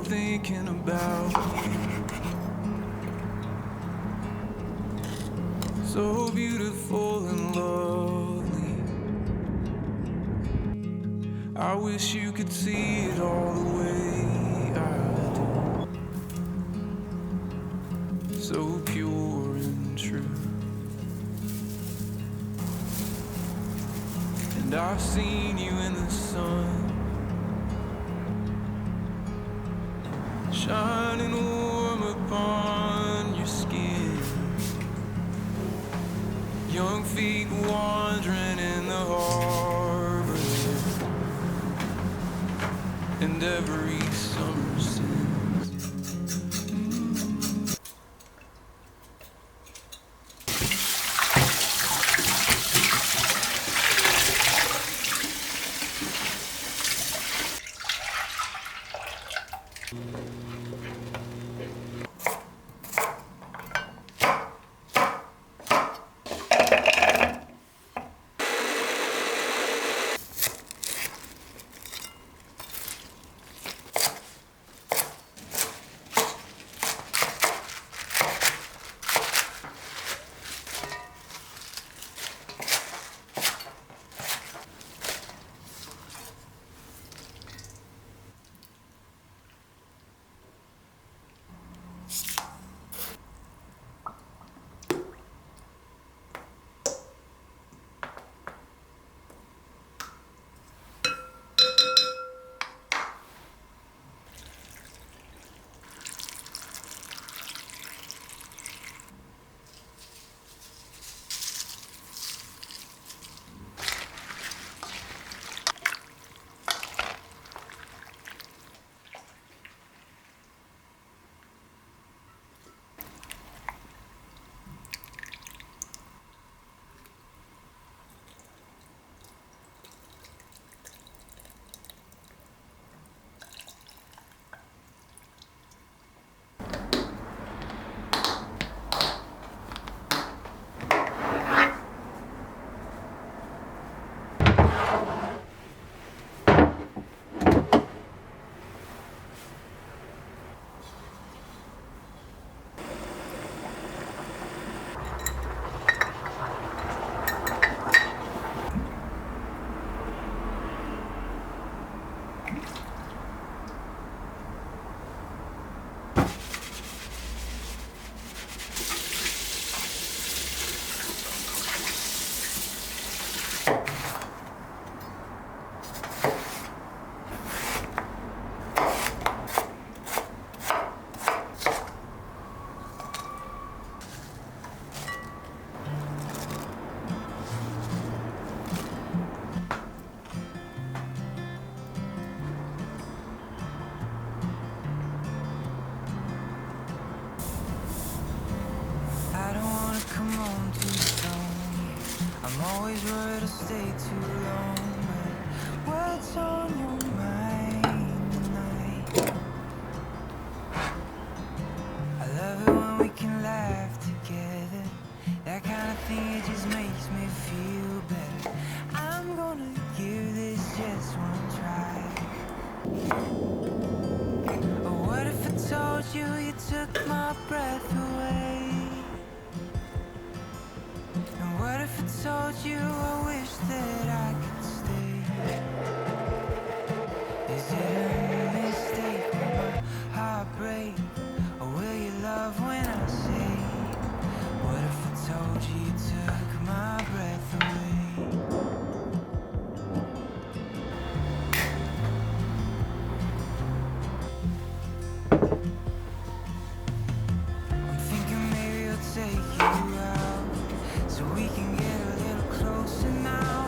thinking about you. So beautiful and lovely. I wish you could see it all the way I do. So pure and true. And I've seen you in the sun, shining warm upon your skin. Young feet wandering in the harbor, and every summer since. I'm always worried to stay too long, but what's on your mind tonight? I love it when we can laugh together. That kind of thing, it just makes me feel better. I'm gonna give this just one try. Oh, what if I told you you took my breath away? What if I told you I wish that I could stay? Is it a mistake? Will my heart break? Or will you love when I say? What if I told you you took my breath away? I'm thinking maybe I'll take you out, so we can get a little closer now.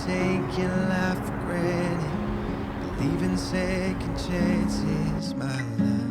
take your life for granted. Believe in second chances, my love.